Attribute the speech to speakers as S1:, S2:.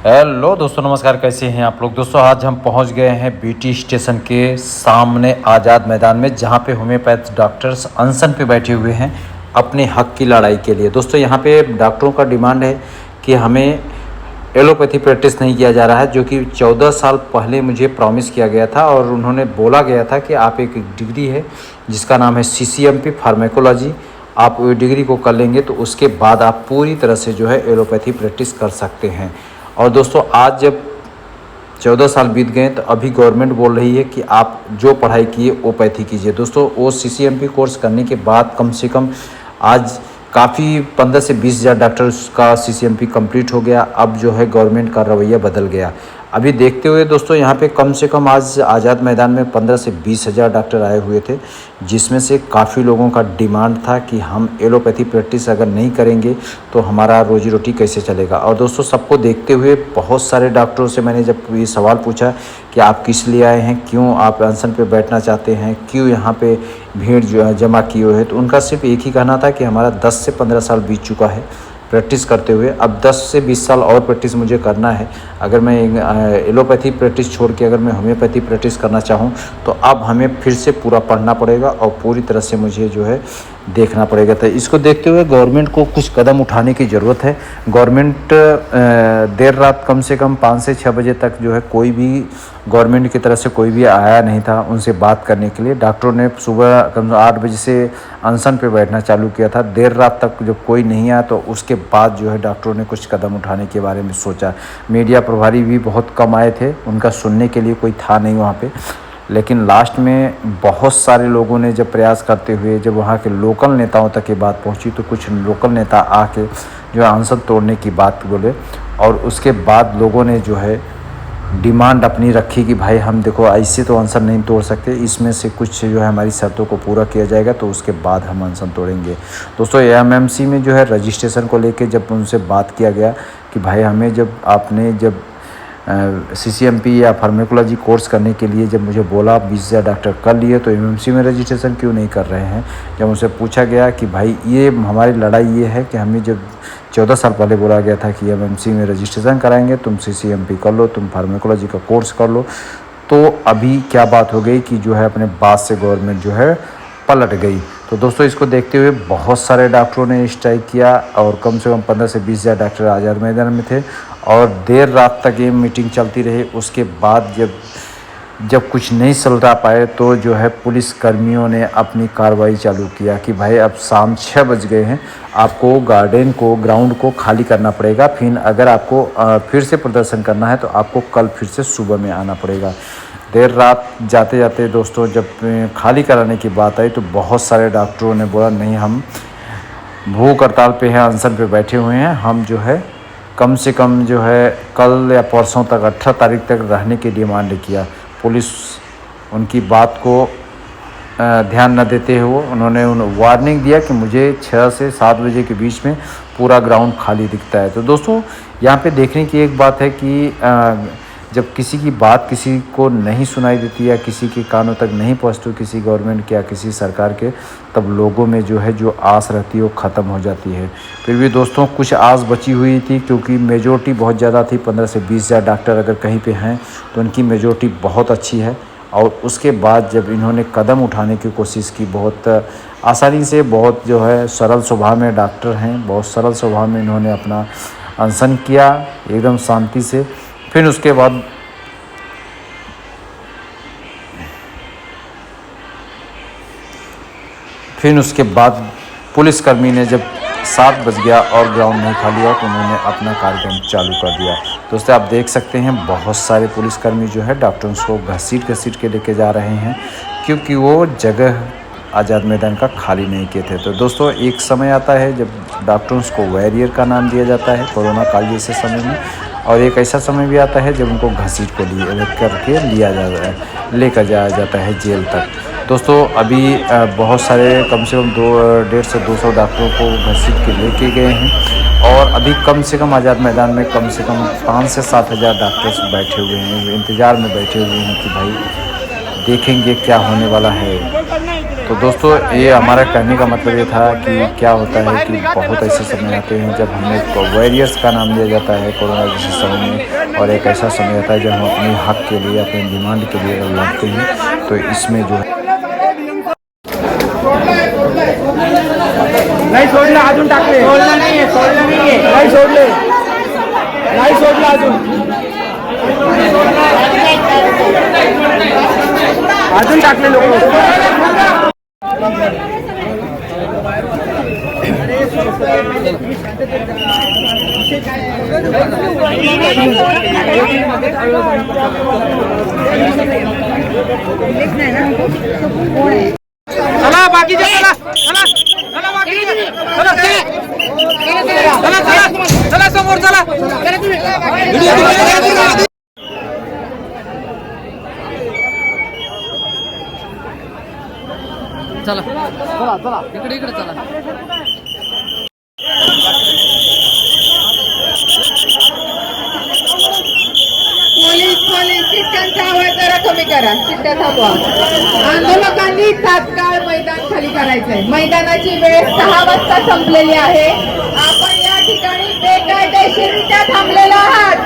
S1: Hello दोस्तों, नमस्कार। कैसे हैं आप लोग। दोस्तों आज हम पहुंच गए हैं बीटी स्टेशन के सामने आज़ाद मैदान में, जहां पे होम्योपैथ डॉक्टर्स अनशन पे बैठे हुए हैं अपने हक की लड़ाई के लिए। दोस्तों यहां पे डॉक्टरों का डिमांड है कि हमें एलोपैथी प्रैक्टिस नहीं किया जा रहा है, जो कि 14 साल पहले मुझे प्रॉमिस किया गया था और उन्होंने बोला गया था कि आप एक डिग्री है जिसका नाम है CCMP फार्मेकोलॉजी, आप वो डिग्री को कर लेंगे तो उसके बाद आप पूरी तरह से जो है एलोपैथी प्रैक्टिस कर सकते हैं। और दोस्तों आज जब 14 साल बीत गए तो अभी गवर्नमेंट बोल रही है कि आप जो पढ़ाई किए ओपैथी कीजिए। दोस्तों वो CCMP कोर्स करने के बाद कम से कम आज काफ़ी 15 से 20 हज़ार डॉक्टर्स का CCMP कंप्लीट हो गया। अब जो है गवर्नमेंट का रवैया बदल गया। अभी देखते हुए दोस्तों यहाँ पे कम से कम आज आज़ाद मैदान में 15 से 20 हज़ार डॉक्टर आए हुए थे, जिसमें से काफ़ी लोगों का डिमांड था कि हम एलोपैथी प्रैक्टिस अगर नहीं करेंगे तो हमारा रोजी रोटी कैसे चलेगा। और दोस्तों सबको देखते हुए बहुत सारे डॉक्टरों से मैंने जब ये सवाल पूछा कि आप किस लिए आए हैं, क्यों आप अनशन पे बैठना चाहते हैं, क्यों यहाँ पे भीड़ जो जमा किए हुए है, तो उनका सिर्फ एक ही कहना था कि हमारा 10 से 15 साल बीत चुका है प्रैक्टिस करते हुए, अब 10 से 20 साल और प्रैक्टिस मुझे करना है। अगर मैं एलोपैथी प्रैक्टिस छोड़ के अगर मैं होम्योपैथी प्रैक्टिस करना चाहूँ तो अब हमें फिर से पूरा पढ़ना पड़ेगा और पूरी तरह से मुझे जो है देखना पड़ेगा। तो इसको देखते हुए गवर्नमेंट को कुछ कदम उठाने की ज़रूरत है। गवर्नमेंट देर रात कम से कम 5 से 6 बजे तक जो है कोई भी गवर्नमेंट की तरफ से कोई भी आया नहीं था उनसे बात करने के लिए। डॉक्टरों ने सुबह कम 8 बजे से अनशन पे बैठना चालू किया था। देर रात तक जब कोई नहीं आया तो उसके बाद जो है डॉक्टरों ने कुछ कदम उठाने के बारे में सोचा। मीडिया प्रभारी भी बहुत कम आए थे, उनका सुनने के लिए कोई था नहीं वहाँ पे। लेकिन लास्ट में बहुत सारे लोगों ने जब प्रयास करते हुए जब वहाँ के लोकल नेताओं तक ये बात पहुँची तो कुछ लोकल नेता आके जो है अनशन तोड़ने की बात बोले और उसके बाद लोगों ने जो है डिमांड अपनी रखी कि भाई हम देखो ऐसे तो अनशन नहीं तोड़ सकते, इसमें से कुछ जो है हमारी शर्तों को पूरा किया जाएगा तो उसके बाद हम अनशन तोड़ेंगे। दोस्तों MMC में जो है रजिस्ट्रेशन को लेके जब उनसे बात किया गया कि भाई हमें जब आपने जब CCMP या फार्मेकोलॉजी कोर्स करने के लिए जब मुझे बोला 20 हज़ार डॉक्टर कर लिए तो MMC में रजिस्ट्रेशन क्यों नहीं कर रहे हैं। जब उनसे पूछा गया कि भाई ये हमारी लड़ाई ये है कि हमें जब 14 साल पहले बोला गया था कि MMC में रजिस्ट्रेशन कराएंगे, तुम CCMP कर लो, तुम फार्मेकोलॉजी का कोर्स कर लो, तो अभी क्या बात हो गई कि जो है अपने बात से गवर्नमेंट जो है पलट गई। तो दोस्तों इसको देखते हुए बहुत सारे डॉक्टरों ने स्ट्राइक किया और कम से कम 15 से 20 हज़ार डॉक्टर आज़ाद मैदान में थे और देर रात तक ये मीटिंग चलती रही। उसके बाद जब कुछ नहीं सुलझा पाए तो जो है पुलिस कर्मियों ने अपनी कार्रवाई चालू किया कि भाई अब शाम 6 बज गए हैं, आपको गार्डन को ग्राउंड को खाली करना पड़ेगा। फिर अगर आपको फिर से प्रदर्शन करना है तो आपको कल फिर से सुबह में आना पड़ेगा। देर रात जाते जाते दोस्तों जब खाली कराने की बात आई तो बहुत सारे डॉक्टरों ने बोला नहीं, हम भूख हड़ताल पे हैं, अनशन पे बैठे हुए हैं, हम जो है कम से कम जो है कल या परसों तक 18 तारीख तक रहने की डिमांड किया। पुलिस उनकी बात को ध्यान न देते हुए उन्होंने वार्निंग दिया कि मुझे 6 से 7 बजे के बीच में पूरा ग्राउंड खाली दिखता है। तो दोस्तों यहाँ पे देखने की एक बात है कि जब किसी की बात किसी को नहीं सुनाई देती या किसी के कानों तक नहीं पहुँचती किसी गवर्नमेंट के या किसी सरकार के, तब लोगों में जो है जो आस रहती है वो ख़त्म हो जाती है। फिर भी दोस्तों कुछ आस बची हुई थी क्योंकि मेजोरिटी बहुत ज़्यादा थी। 15 से 20 हज़ार डॉक्टर अगर कहीं पे हैं तो उनकी मेजोरिटी बहुत अच्छी है। और उसके बाद जब इन्होंने कदम उठाने की कोशिश की बहुत आसानी से, बहुत जो है सरल स्वभाव में डॉक्टर हैं, बहुत सरल स्वभाव में इन्होंने अपना अनशन किया एकदम शांति से। फिर उसके बाद पुलिसकर्मी ने जब 7 बज गया और ग्राउंड नहीं खाली हुआ तो उन्होंने अपना कार्यक्रम चालू कर दिया। दोस्तों आप देख सकते हैं बहुत सारे पुलिसकर्मी जो है डॉक्टरों को घसीट के लेके जा रहे हैं क्योंकि वो जगह आज़ाद मैदान का खाली नहीं किए थे। तो दोस्तों एक समय आता है जब डॉक्टरों को वॉरियर का नाम दिया जाता है कोरोना काल जैसे समय में, और एक ऐसा समय भी आता है जब उनको घसीट को लेकर जाया जाता है जेल तक। दोस्तों अभी बहुत सारे कम से कम 150 से 200 डॉक्टरों को घसीट के लेके गए हैं और अभी कम से कम आज़ाद मैदान में कम से कम 5 से 7 हज़ार डॉक्टर्स बैठे हुए हैं, इंतज़ार में बैठे हुए हैं कि भाई देखेंगे क्या होने वाला है। तो दोस्तों ये हमारा कहने का मतलब ये था कि क्या होता है कि बहुत ऐसे समय आते हैं जब हमें वॉरियर्स का नाम लिया जाता है कोरोना जैसे समय में, और एक ऐसा समय आता है जब हम अपने हक के लिए अपने डिमांड के लिए लड़ते हैं। तो इसमें जो है
S2: नाही सोडलं अजून टाकले सोडलं नाहीये नाही सोडले नाही सोडलं अजून टाकले लोक चला बाकीचे चला चला चला बाकीचे चला चला चला चला समोर चला चला चला चला इकडे इकडे चला
S3: पोलीस चिठ्ठ्यांचा आवाज जरा कमी करा. चिठ्ठ्या थांबवा. आंदोलकांनी तात्काळ मैदान खाली करायचंय. मैदानाची वेळ 6 वाजता संपलेली आहे. आपण या ठिकाणी बेकायदेशीररित्या थांबलेलो आहात.